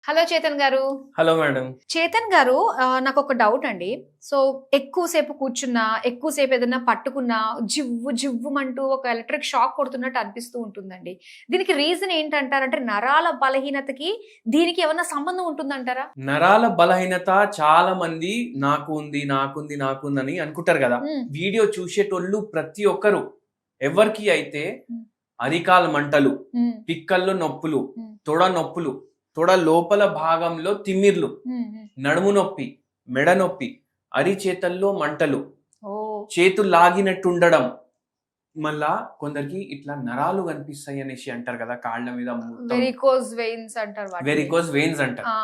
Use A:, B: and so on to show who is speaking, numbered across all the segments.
A: Hello Chetan గారు.
B: Hello madam.
A: Chetan గారు, నాకు ఒక డౌట్ అండి. సో ఎక్కువసేపు కూర్చున్నా, ఎక్కువసేపు ఏదన్నా పట్టుకున్నా జివ్వు జివ్వుమంటూ ఒక ఎలక్ట్రిక్ షాక్ కొడుతున్నట్టు అనిపిస్తూ ఉంటుందండి. దీనికి రీజన్ ఏంటంటారు? అంటే నరాల బలహీనతకి దీనికి ఏమన్నా సంబంధం ఉంటుందంటారా?
B: నరాల బలహీనత చాలా మంది నాకుందని అనుకుంటారు కదా.
A: హ్మ్.
B: వీడియో చూసేటోళ్ళు ప్రతి ఒక్కరు ఎవరికి అయితే
A: హ్మ్.
B: అరికాల మంటలు,
A: హ్మ్.
B: పిక్కల్లో నొప్పులు,
A: హ్మ్.
B: తొడ నొప్పులు, తొడ లోపల భాగంలో తిమ్మిర్లు,
A: హ్మ్. హ్మ్.
B: నడుము నొప్పి, మెడ నొప్పి, అరిచేతల్లో మంటలు,
A: ఓహ్!
B: చేతులు లాగినట్టు ఉండడం, మళ్ళా కొందరికి ఇట్లా నరాలు కనిపిస్తాయి అనేసి అంటారు కదా, కాళ్ళ మీద మొత్తం
A: వెరికోజ్ వెయిన్స్ అంటారు వాటిని.
B: వెరికోస్ వెయిన్స్ అంటారు.
A: ఆ!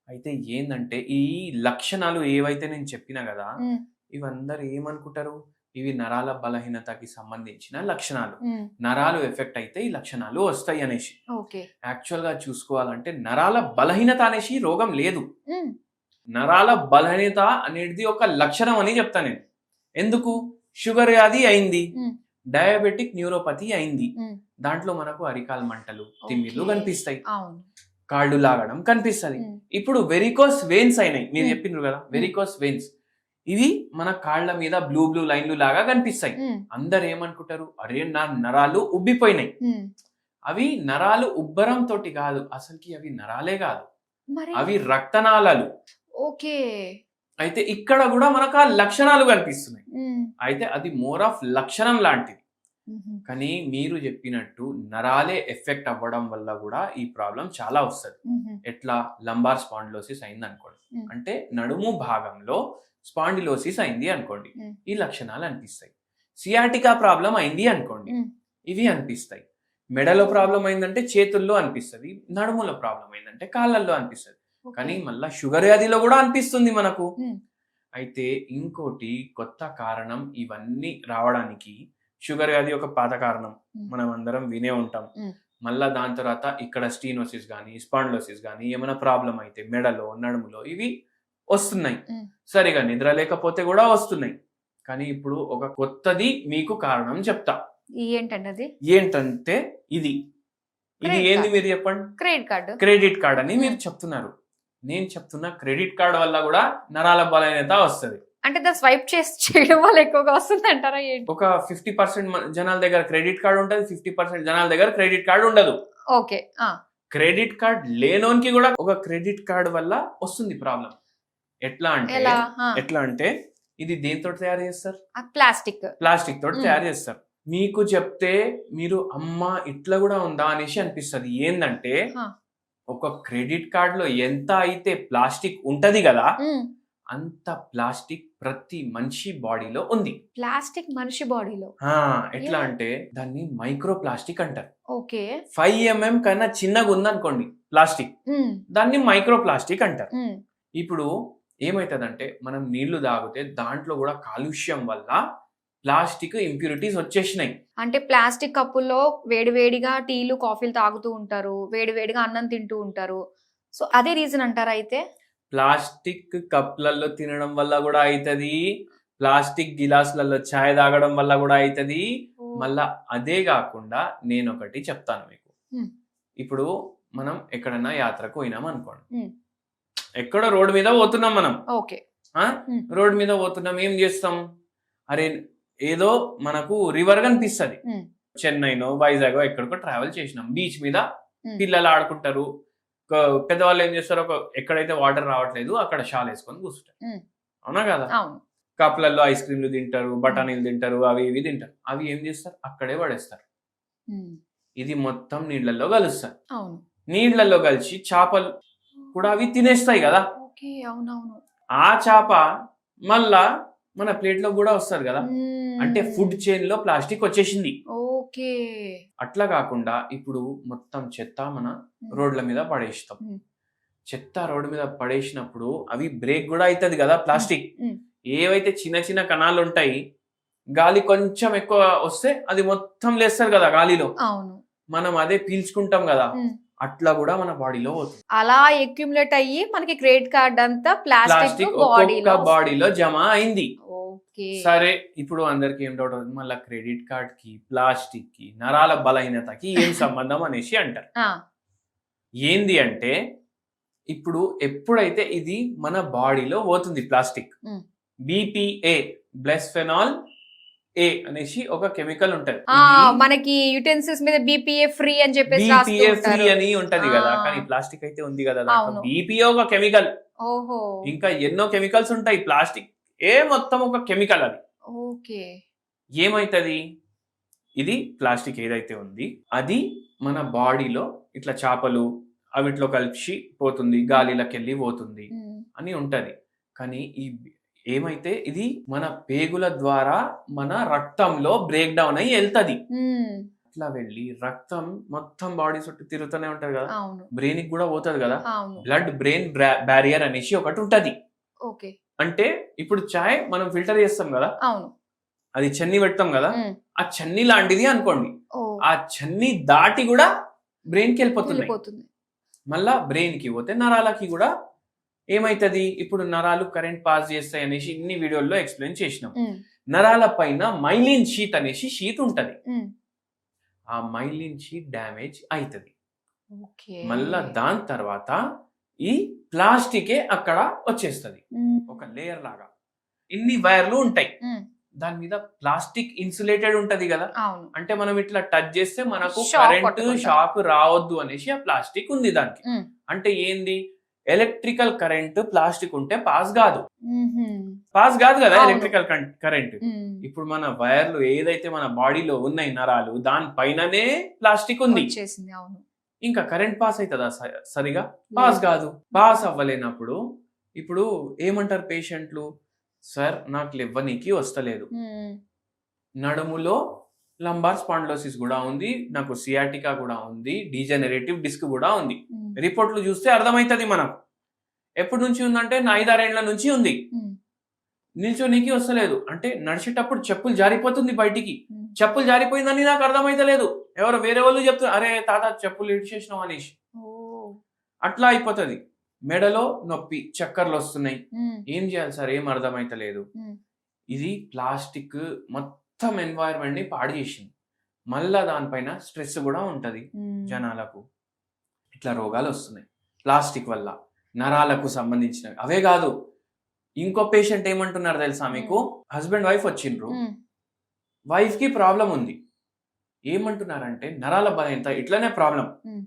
B: అయితే ఏందంటే ఈ లక్షణాలు ఏవైతే నేను చెప్పినా కదా,
A: హ్మ్.
B: ఇవందరూ ఏమనుకుంటారు, ఇవి నరాల బలహీనతకి సంబంధించిన లక్షణాలు.
A: హ్మ్.
B: నరాలు ఎఫెక్ట్ అయితే ఈ లక్షణాలు వస్తాయి అనేసి.
A: ఓకే.
B: యాక్చువల్‌గా చూసుకోవాలంటే నరాల బలహీనత అనేసి రోగం లేదు.
A: హ్మ్.
B: నరాల బలహీనత అనేది ఒక లక్షణం అని చెప్తా నేను. ఎందుకు? షుగర్ వ్యాధి అయింది.
A: హ్మ్.
B: డయాబెటిక్ న్యూరోపతి అయింది.
A: హ్మ్.
B: దాంట్లో మనకు అరికాలు మంటలు, తిమ్మిర్లు
A: ఓకే.
B: కనిపిస్తాయి.
A: అవును.
B: కాళ్ళు లాగడం కనిపిస్తది.
A: హ్మ్.
B: ఇప్పుడు వెరికోస్ వెయిన్స్ అయినాయి. మీరు
A: హ్మ్.
B: చెప్పిండ్రు కదా, వెరికోస్ వెయిన్స్. ఇవి మన కాళ్ళ మీద బ్లూ బ్లూ లైన్‌లు లాగా కనిపిస్తాయి.
A: హ్మ్.
B: అందరూ ఏమనుకుంటారు? అరే! నా నరాలు ఉబ్బిపోయినాయి.
A: హ్మ్.
B: అవి నరాలు ఉబ్బరం తోటి కాదు. అసలుకి అవి నరాలే కాదు.
A: మరి
B: అవి రక్తనాళాలు.
A: ఓకే.
B: అయితే ఇక్కడ గూడా మనకు ఆ లక్షణాలు కనిపిస్తున్నాయి.
A: హ్మ్.
B: అయితే అది మోర్ ఆఫ్ లక్షణం లాంటిది.
A: హుహు.
B: కానీ మీరు చెప్పినట్టు నరాలే ఎఫెక్ట్ అవ్వడం వల్ల గూడా ఈ ప్రాబ్లమ్ చాలా వస్తది.
A: హుహు.
B: ఎట్లా? లంబార్ స్పాండిలోసిస్ అయిందనుకోండి.
A: హ్మ్.
B: అంటే నడుము భాగంలో స్పాండిలోసిస్ అయింది అనుకోండి.
A: హ్మ్.
B: ఈ లక్షణాలు అనిపిస్తాయి. సియాటికా ప్రాబ్లమ్ అయింది అనుకోండి.
A: హ్మ్.
B: ఇవి అనిపిస్తాయి. మెడలో ప్రాబ్లమ్ అయిందంటే చేతుల్లో అనిపిస్తది. నడుములో ప్రాబ్లమ్ అయిందంటే కాళ్ళల్లో అనిపిస్తది.
A: ఓకే.
B: కానీ మళ్ళా షుగర్ వ్యాధిలో గూడా అనిపిస్తుంది మనకు.
A: హ్మ్.
B: అయితే ఇంకోటి కొత్త కారణం ఇవన్నీ రావడానికి, షుగర్ వ్యాధి ఒక పాత కారణం.
A: హ్మ్.
B: మనం అందరం వినే ఉంటాం.
A: హ్మ్.
B: మళ్ళా దాని తర్వాత ఇక్కడ స్టీనోసిస్ గాని, స్పాండిలోసిస్ గాని ఏమైనా ప్రాబ్లమ్ అయితే మెడలో, నడుములో ఇవి వస్తున్నాయి.
A: హ్మ్.
B: సరిగా నిద్ర లేకపోతే గూడా వస్తున్నాయి. కానీ ఇప్పుడు ఒక కొత్తది మీకు కారణం చెప్తా.
A: ఏంటండి అది?
B: ఏంటంటే ఇది. ఇది
A: క్రెడిట్
B: ఏంది
A: కార్డ్.
B: మీరు చెప్పండి?
A: Credit card.
B: క్రెడిట్ కార్డ్ అని
A: హ్మ్.
B: మీరు చెప్తున్నారు. నేను చెప్తున్నా క్రెడిట్ కార్డ్ వల్ల గూడా నరాల బలహీనత వస్తది.
A: అంటే దాన్ని స్వైప్ చేసి చేయడం వల్ల ఎక్కువగా వస్తుందంటారా ఏంటి?
B: ఒక 50% జనాల దగ్గర క్రెడిట్ కార్డ్ ఉంటది. 50% జనాల దగ్గర క్రెడిట్ కార్డ్ ఉండదు.
A: ఓకే. ఆ!
B: క్రెడిట్ కార్డ్ లేనోనికి గూడా ఒక క్రెడిట్ కార్డ్ వల్ల వస్తుంది ప్రాబ్లమ్. ఎట్లా అంటే,
A: ఎలా? ఆ!
B: ఎట్లా అంటే ఇది దేనితోటి తయారు చేస్తారు?
A: ప్లాస్టిక్.
B: ప్లాస్టిక్ తోటి
A: హ్మ్.
B: తయారు చేస్తారు. మీకు చెప్తే మీరు అమ్మా! ఇట్లా గూడా ఉందా అనేసి అనిపిస్తది. ఏందంటే
A: ఆ!
B: ఒక క్రెడిట్ కార్డ్‌లో ఎంత అయితే ప్లాస్టిక్ ఉంటది గదా,
A: హ్మ్.
B: అంత ప్లాస్టిక్ ప్రతి మనిషి బాడీలో ఉంది.
A: ప్లాస్టిక్ మనిషి బాడీలో.
B: ఆ! ఎట్లా
A: ఎలా?
B: అంటే దాన్ని మైక్రో ప్లాస్టిక్ అంటారు.
A: ఓకే.
B: 5 కన్నా చిన్నగుందనుకోండి ప్లాస్టిక్,
A: హ్మ్.
B: దాన్ని మైక్రో ప్లాస్టిక్ అంటారు.
A: హ్మ్.
B: ఇప్పుడు ఏమైతదంటే మనం నీళ్లు తాగితే దాంట్లో గూడా కాలుష్యం వల్ల ప్లాస్టిక్ ఇంప్యూరిటీస్ వచ్చేసినాయి.
A: అంటే ప్లాస్టిక్ కప్పుల్లో వేడి వేడిగా టీలు, కాఫీలు తాగుతూ ఉంటారు. వేడి వేడిగా అన్నం తింటూ ఉంటారు. సో, అదే రీజన్ అంటారా అయితే?
B: ప్లాస్టిక్ కప్‌లలో తినడం వల్ల గూడా అయితది. ప్లాస్టిక్ గిలాసులలో చాయ్ తాగడం వల్ల గూడా అయితది.
A: ఓహ్!
B: మళ్ళా అదే గాకుండా నేనొకటి చెప్తాను మీకు.
A: హ్మ్.
B: ఇప్పుడు మనం ఎక్కడన్నా యాత్రకు పోయినామనుకోండి.
A: హ్మ్.
B: ఎక్కడో రోడ్డు మీద పోతున్నాం మనం.
A: ఓకే.
B: ఆ!
A: హ్మ్.
B: రోడ్డు మీద పోతున్నాం. ఏం జేస్తాం? అరే! ఏదో మనకు రివర్ కనిపిస్తది.
A: హ్మ్.
B: చెన్నైనో, వైజాగో ఎక్కడికో ట్రావెల్ చేసినాం. బీచ్ మీద
A: హ్మ్.
B: పిల్లలు ఆడుకుంటారు. ఒక పెద్దవాళ్ళు ఏం చేస్తారు, ఎక్కడైతే వాటర్ రావట్లేదు అక్కడ షాలేసుకొని కూర్చుంటారు.
A: హ్మ్.
B: అవునా కాదా?
A: అవును.
B: కప్‌లలో ఐస్ క్రీమ్‌లు తింటారు,
A: హ్మ్.
B: బఠానీలు తింటారు, అవి ఇవి తింటారు. అవి ఏం చేస్తారు? అక్కడే పడేస్తారు.
A: హ్మ్.
B: ఇది మొత్తం నీళ్ళల్లో కలుస్తది.
A: అవును.
B: నీళ్ళల్లో కలిసి చేపలు కూడా అవి తినేస్తాయి గదా!
A: ఓకే. అవునవును.
B: ఆ చేప మళ్ళా మన ప్లేట్‌లో గూడా వస్తది గదా! అంటే ఫుడ్
A: హ్మ్.
B: చైన్‌లో ప్లాస్టిక్ వచ్చేసింది.
A: ఓకే.
B: అట్లా కాకుండా ఇప్పుడు మొత్తం చెత్త మన
A: హ్మ్.
B: రోడ్ల మీద పడేస్తాం.
A: హ్మ్.
B: చెత్త రోడ్డు మీద పడేసినప్పుడు అవి బ్రేక్ గూడా అయితది గదా
A: హ్మ్.
B: ప్లాస్టిక్.
A: హ్మ్.
B: ఏవైతే చిన్న చిన్న కణాలుంటాయి, గాలి కొంచెం ఎక్కువ వస్తే అది మొత్తం లేస్తది గదా గాలిలో.
A: అవును.
B: మనం అదే పీల్చుకుంటాం గదా!
A: హ్మ్.
B: అట్లా గూడా మన బాడీలో పోతుంది.
A: అలా అక్యుములేట్ అయ్యి మనకి క్రెడిట్ కార్డ్ అంతా ప్లాస్టిక్
B: ప్లాస్టిక్ ఒక్కొక్క
A: బాడీలో వస్తుంది.
B: బాడీలో జమ అయింది.
A: ఓకే.
B: సరే, ఇప్పుడు అందరికి ఏం డౌట్ అవుతుంది, మళ్ళా క్రెడిట్ కార్డ్‌కి, ప్లాస్టిక్‌కి, నరాల బలహీనతకి ఏం సంబంధం అనేసి అంటారు.
A: ఆ!
B: ఏంది అంటే ఇప్పుడు ఎప్పుడైతే ఇది మన బాడీలో పోతుంది ప్లాస్టిక్,
A: మ్మ్.
B: BPA బ్లెస్ఫెనాల్ A అనేసి ఒక కెమికల్ ఉంటది.
A: మనకి యుటెన్సిల్స్ మీద BPA ఫ్రీ అని చెప్పేసి రాస్తూ
B: BPA ఫ్రీ
A: ఉంటారు.
B: అని ఉంటది కదా,
A: ఆ.
B: కానీ ప్లాస్టిక్ అయితే ఉంది కదా దాంట్లో.
A: అవును.
B: BPA ఒక కెమికల్,
A: ఓహో,
B: ఇంకా ఎన్నో కెమికల్స్ ఉంటాయి. ప్లాస్టిక్ ఏ మొత్తం ఒక కెమికల్. అది
A: ఓకే.
B: ఏమైతుంది, ఇది ప్లాస్టిక్ ఏదైతే ఉంది అది మన బాడీలో ఇట్లా చేపలు అవిట్లో కలిసి పోతుంది, గాలిలోకి వెళ్ళి పోతుంది
A: మ్మ్.
B: అని ఉంటది. కానీ ఈ ఏమైతే ఇది మన పేగుల ద్వారా మన రక్తంలో బ్రేక్ డౌన్ అయ్యి వెళ్తది.
A: మ్మ్.
B: ఇట్లా వెళ్ళి రక్తం మొత్తం బాడీ చుట్టూ తిరుగుతూనే ఉంటది కదా,
A: అవును,
B: బ్రెయిన్ కి కూడా పోతుంది కదా.
A: అవును,
B: బ్లడ్ బ్రెయిన్ బ్యారియర్ అనేసి ఒకటి ఉంటది.
A: ఓకే.
B: అంటే ఇప్పుడు చాయ్ మనం ఫిల్టర్ చేస్తాం కదా,
A: అవును.
B: అది చన్ని పెడతాం కదా,
A: మ్మ్.
B: ఆ చన్ని లాంటిది అనుకోండి.
A: ఓ,
B: ఆ చన్ని దాటి కూడా బ్రెయిన్ కి వెళ్ళిపోతుంది.
A: వెళ్ళిపోతుంది.
B: మళ్ళా బ్రెయిన్ కి పోతే నరాలకి కూడా ఏమైతుంది, ఇప్పుడు నరాలు కరెంట్ పాస్ చేస్తాయి అనేసి ఇన్ని వీడియోల్లో ఎక్స్ప్లెయిన్ చేసినాం.
A: మ్మ్.
B: నరాల పైన మైలిన్ షీత్ అనేసి షీత్ ఉంటది.
A: మ్మ్.
B: ఆ మైలిన్ షీత్ డ్యామేజ్ అవుతుంది.
A: ఓకే.
B: మళ్ళా దాని తర్వాత ఈ ప్లాస్టికే అక్కడ వచ్చేస్తుంది,
A: మ్మ్.
B: ఒక లేయర్ లాగా. ఇన్ని వైర్లు ఉంటాయి,
A: మ్మ్.
B: దాని మీద ప్లాస్టిక్ ఇన్సులేటెడ్ ఉంటది కదా.
A: అవును.
B: అంటే మనం ఇట్లా టచ్ చేస్తే మనకు
A: Shock
B: కరెంట్
A: కొట్టకుండా.
B: షాక్ రావద్దు అనేసి ఆ ప్లాస్టిక్ ఉంది దానికి.
A: మ్మ్.
B: అంటే ఏంది, ఎలక్ట్రికల్ కరెంట్ ప్లాస్టిక్ ఉంటే పాస్ కాదు.
A: మ్మ్.
B: పాస్ కాదు కదా
A: అవును.
B: Electrical current.
A: మ్మ్.
B: ఇప్పుడు మన వైర్లు ఏదైతే మన బాడీలో ఉన్నాయి నరాలు, దాని పైననే ప్లాస్టిక్ ఉంది.
A: వచ్చేసింది. అవును.
B: ఇంకా కరెంట్ పాస్ అవుతుందా సరిగా? పాస్ కాదు. పాస్ అవ్వలేనప్పుడు ఇప్పుడు ఏమంటారు పేషెంట్లు, సార్ నాకు లేవ్వనీకి వస్తలేదు,
A: మ్మ్.
B: నడుములో లంబార్ స్పాండిలోసిస్ కూడా ఉంది, నాకు సియాటికా కూడా ఉంది, డీజనరేటివ్ డిస్క్ కూడా ఉంది.
A: మ్మ్.
B: రిపోర్ట్లు చూస్తే అర్థమవుతుంది మనకు. ఎప్పటి నుంచి ఉందంటే 5-6 ఏళ్ల నుంచి ఉంది.
A: మ్మ్.
B: నిల్చోనీకి వస్తలేదు అంటే నడిచేటప్పుడు చెప్పులు జారిపోతుంది బయటికి.
A: మ్మ్.
B: చెప్పులు జారిపోయిందని నాకు అర్థమైతలేదు, ఎవరో వేరే వాళ్ళు చెప్తున్నారు, అరే తాత చెప్పులు ఇడిచేసినావు అనేసి.
A: ఓ.
B: అట్లా అయిపోతుంది. మెడలో నొప్పి, చక్కర్లు వస్తున్నాయి,
A: మ్మ్.
B: ఏం చేయాలి సార్, ఏం అర్థమైతలేదు.
A: మ్మ్.
B: ఇది ప్లాస్టిక్ మొత్తం ఎన్వైరన్మెంట్ ని పాడు చేసింది. మళ్ళా దానిపైన స్ట్రెస్ కూడా ఉంటది
A: మ్మ్.
B: జనాలకు. ఇట్లా రోగాలు వస్తున్నాయి ప్లాస్టిక్ వల్ల, నరాలకు సంబంధించినవి. అవే కాదు, ఇంకో పేషెంట్ ఏమంటున్నారు తెలుసా మీకు, హస్బెండ్ వైఫ్ వచ్చిండ్రు,
A: మ్మ్.
B: వైఫ్ కి ప్రాబ్లం ఉంది. ఏమంటున్నారంటే నరాల బలహీనత, ఇట్లనే ప్రాబ్లం.
A: మ్మ్.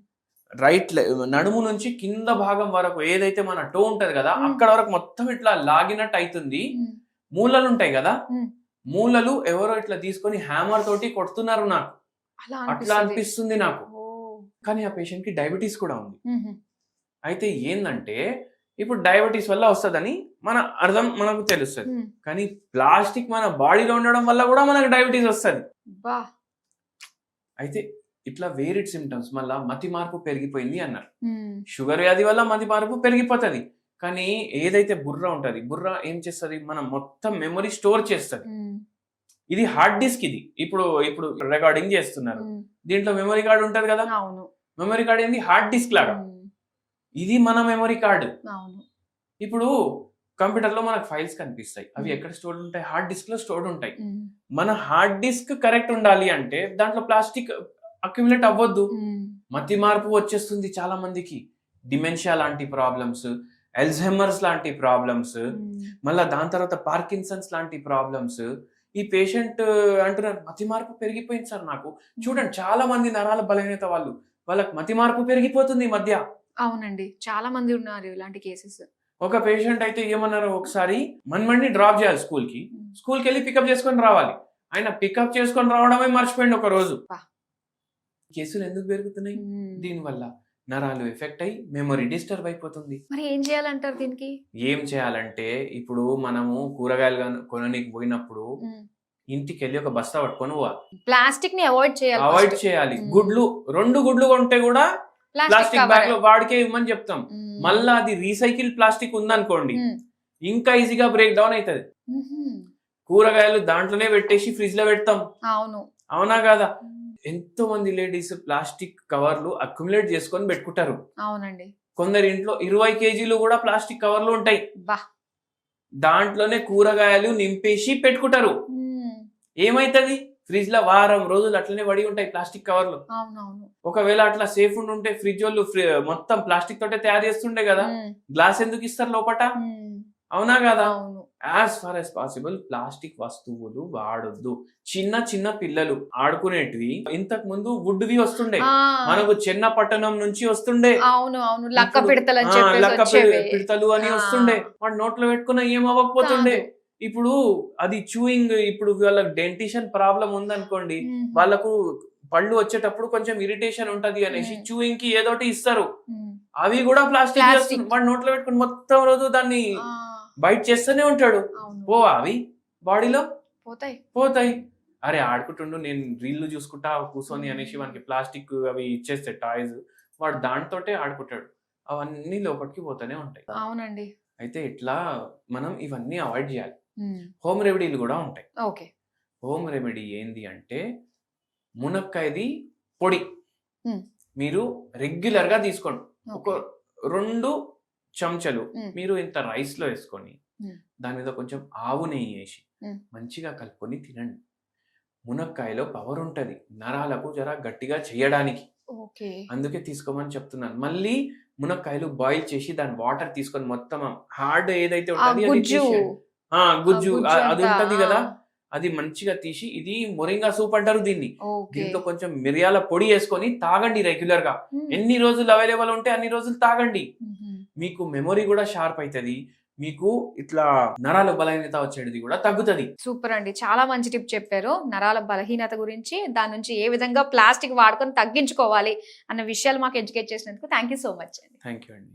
B: రైట్ నడుము నుంచి కింద భాగం వరకు ఏదైతే మన టో ఉంటది కదా,
A: మ్మ్.
B: అక్కడ వరకు మొత్తం ఇట్లా లాగినట్టు అవుతుంది.
A: మ్మ్.
B: మూలలు ఉంటాయి కదా,
A: మ్మ్.
B: మూలలు ఎవరో ఇట్లా తీసుకొని హ్యామర్ తోటి కొడుతున్నారు నాకు,
A: అలా
B: అట్లా
A: అనిపిస్తుంది.
B: అనిపిస్తుంది నాకు.
A: ఓ.
B: కానీ ఆ పేషెంట్ కి డయాబెటీస్ కూడా ఉంది.
A: మ్మ్.
B: అయితే ఏందంటే ఇప్పుడు డయాబెటీస్ వల్ల వస్తుందని మనకు తెలుస్తుంది,
A: మ్మ్.
B: కానీ ప్లాస్టిక్ మన బాడీలో ఉండడం వల్ల కూడా మనకు డయాబెటీస్ వస్తుంది.
A: బా.
B: అయితే ఇట్లా వేరిడ్ సిమ్టమ్స్, మళ్ళా మతి మార్పు పెరిగిపోయింది అన్నారు.
A: మ్మ్.
B: షుగర్ వ్యాధి వల్ల మతి మార్పు పెరిగిపోతుంది. కానీ ఏదైతే బుర్ర ఉంటది, బుర్ర ఏం చేస్తుంది, మనం మొత్తం మెమరీ స్టోర్ చేస్తుంది.
A: మ్మ్.
B: ఇది హార్డ్ డిస్క్. ఇది ఇప్పుడు రికార్డింగ్ చేస్తున్నారు,
A: మ్మ్.
B: దీంట్లో మెమరీ కార్డు ఉంటది కదా.
A: అవును.
B: మెమరీ కార్డు ఏంది, హార్డ్ డిస్క్ లాగా.
A: మ్మ్.
B: ఇది మన మెమరీ కార్డు.
A: అవును.
B: ఇప్పుడు కంప్యూటర్ లో మనకు ఫైల్స్ కనిపిస్తాయి, అవి
A: మ్మ్.
B: ఎక్కడ స్టోర్ ఉంటాయి, హార్డ్ డిస్క్ లో స్టోర్ ఉంటాయి.
A: మ్మ్.
B: మన హార్డ్ డిస్క్ కరెక్ట్ ఉండాలి అంటే దాంట్లో ప్లాస్టిక్ అక్యుములేట్ అవ్వద్దు.
A: మ్మ్.
B: మతి మార్పు వచ్చేస్తుంది చాలా మందికి, డిమెన్షియా లాంటి ప్రాబ్లమ్స్, అల్జైమర్స్ లాంటి ప్రాబ్లమ్స్,
A: మ్మ్.
B: మళ్ళీ దాని తర్వాత పార్కిన్సన్స్ లాంటి ప్రాబ్లమ్స్. ఈ పేషెంట్ అంటున్నారు మతి మార్పు పెరిగిపోయింది సార్ నాకు. చూడండి చాలా మంది నరాల బలహీనత వాళ్ళకి మతి మార్పు పెరిగిపోతుంది ఈ మధ్య.
A: అవునండి, చాలా మంది ఉన్నారు ఇలాంటి కేసెస్.
B: ఒక పేషెంట్ అయితే ఏమన్నారు, ఒకసారి మన్మడిని డ్రాప్ చేయాలి స్కూల్కి వెళ్ళి పికప్ చేసుకొని రావాలి. ఆయన పికప్ చేసుకొని రావడమే మర్చిపోయింది ఒక రోజు.
A: బా.
B: కేసులు ఎందుకు పెరుగుతున్నాయి?
A: మ్మ్.
B: దీనివల్ల నరాలు ఎఫెక్ట్ అయ్యి మెమరీ డిస్టర్బ్ అయిపోతుంది.
A: మరి ఏం చేయాలంటారు దీనికి?
B: ఏం చేయాలంటే ఇప్పుడు మనము కూరగాయలు కొనడానికి పోయినప్పుడు
A: మ్మ్.
B: ఇంటికి వెళ్ళి ఒక బస్తా పట్టుకొని పోవాలి.
A: ప్లాస్టిక్ ని అవాయిడ్ చేయాలి.
B: అవాయిడ్ చేయాలి.
A: మ్మ్.
B: గుడ్లు 2 గుడ్లు కొంటే కూడా ప్లాస్టిక్ బ్యాగ్ లో వాడికే ఇవ్వమని చెప్తాం.
A: మ్మ్.
B: మళ్ళా అది రీసైకిల్ ప్లాస్టిక్ ఉందనుకోండి,
A: మ్మ్.
B: ఇంకా ఈజీగా బ్రేక్ డౌన్ అవుతుంది.
A: మ్మ్.
B: కూరగాయలు దాంట్లోనే పెట్టేసి ఫ్రిడ్జ్ లో పెడతాం,
A: అవును.
B: అవునా కదా.
A: మ్మ్.
B: ఎంతో మంది లేడీస్ ప్లాస్టిక్ కవర్లు అక్యుములేట్ చేసుకొని పెట్టుకుంటారు.
A: అవునండి.
B: కొందరి ఇంట్లో 20 కేజీలు కూడా ప్లాస్టిక్ కవర్లు ఉంటాయి,
A: బా.
B: దాంట్లోనే కూరగాయలు నింపేసి పెట్టుకుంటారు.
A: మ్మ్.
B: ఏమైతుంది, ఫ్రిడ్జ్ లో వారం రోజులు అట్లనే పడి ఉంటాయి ప్లాస్టిక్ కవర్లు.
A: అవునవును.
B: ఒకవేళ అట్లా సేఫ్ ఉంటే ఫ్రిడ్జ్ వాళ్ళు మొత్తం ప్లాస్టిక్ తోటే తయారు చేస్తుండే కదా, గ్లాస్ ఎందుకు ఇస్తారు లోపట? అవునా కదా?
A: అవును.
B: As far as possible plastic వస్తువులు వాడొద్దు. చిన్న చిన్న పిల్లలు ఆడుకునేటివి ఇంతకు ముందు వుడ్వి వస్తుండే, మనకు చిన్న పట్టణం నుంచి వస్తుండే.
A: అవును అవును. లక్క
B: ఇప్పుడు
A: పిడతలు అని
B: ఆ,
A: చెప్పేసి
B: లక్క
A: వచ్చేవి.
B: పిడతలు అని
A: ఆ.
B: వస్తుండే. వాడు నోట్లో పెట్టుకున్న ఏం అవ్వకపోతుండే.
A: కాదు.
B: ఇప్పుడు అది చూయింగ్, ఇప్పుడు వాళ్ళకి డెంటిషన్ ప్రాబ్లం ఉందనుకోండి,
A: మ్మ్.
B: వాళ్ళకు పళ్ళు వచ్చేటప్పుడు కొంచెం ఇరిటేషన్ ఉంటది అనేసి చూయింగ్ కి ఏదోటి ఇస్తారు.
A: మ్మ్.
B: అవి కూడా ప్లాస్టిక్
A: ప్లాస్టిక్.
B: చేస్తుంది. వాడు నోట్లో పెట్టుకుని మొత్తం రోజు దాన్ని
A: ఆ,
B: బైట్ చేస్తూనే ఉంటాడు.
A: అవును.
B: పోవా అవి బాడీలో?
A: పోతాయి.
B: పోతాయి. అరే ఆడుకుంటుండు, నేను రీళ్లు చూసుకుంటా కూర్చొని అనేసి వానికి ప్లాస్టిక్ అవి ఇచ్చేస్తే టాయ్స్, వాడు దాంతోటే ఆడుకుంటాడు. అవన్నీ లోపలికి పోతూనే ఉంటాయి.
A: అవునండి.
B: అయితే ఇట్లా మనం ఇవన్నీ అవాయిడ్ చేయాలి.
A: మ్మ్.
B: హోమ్ రెమెడీలు కూడా ఉంటాయి.
A: ఓకే.
B: హోమ్ రెమెడీ ఏంది అంటే మునక్కాయది పొడి
A: మ్మ్.
B: మీరు రెగ్యులర్ గా తీసుకోండి. ఒక
A: ఓకే.
B: 2 చెంచాలు
A: మ్మ్.
B: మీరు ఇంత రైస్ లో వేసుకొని
A: మ్మ్.
B: దాని మీద కొంచెం ఆవు నెయ్యి వేసి
A: మ్మ్.
B: మంచిగా కలుపుకొని తినండి. మునక్కాయలో పవర్ ఉంటది నరాలకు జర గట్టిగా చేయడానికి,
A: ఓకే.
B: అందుకే తీసుకోమని చెప్తున్నాను. మళ్ళీ మునక్కాయలు బాయిల్ చేసి దాని వాటర్ తీసుకొని మొత్తం హార్డ్ ఏదైతే
A: ఆ
B: ఉంటది అది
A: గుజ్జు.
B: తీసేయండి. గుజ్జు
A: గుజ్జు
B: అది
A: అంతా,
B: ఉంటది కదా, అది మంచిగా తీసి, ఇది మొరింగా సూప్ అంటారు దీన్ని.
A: ఓకే.
B: దీంట్లో కొంచెం మిరియాల పొడి వేసుకొని తాగండి రెగ్యులర్ గా.
A: మ్మ్.
B: ఎన్ని రోజులు అవైలబుల్ ఉంటే అన్ని రోజులు తాగండి.
A: మ్మ్.
B: మీకు మెమొరీ కూడా షార్ప్ అవుతుంది, మీకు ఇట్లా నరాల బలహీనత వచ్చేది కూడా తగ్గుతుంది.
A: సూపర్ అండి. చాలా మంచి టిప్ చెప్పారు. నరాల బలహీనత గురించి, దాని నుంచి ఏ విధంగా ప్లాస్టిక్ వాడుకొని తగ్గించుకోవాలి అన్న విషయాలు మాకు ఎడ్యుకేట్ చేసినందుకు థ్యాంక్ యూ సో మచ్ అండి.
B: థ్యాంక్ యూ అండి.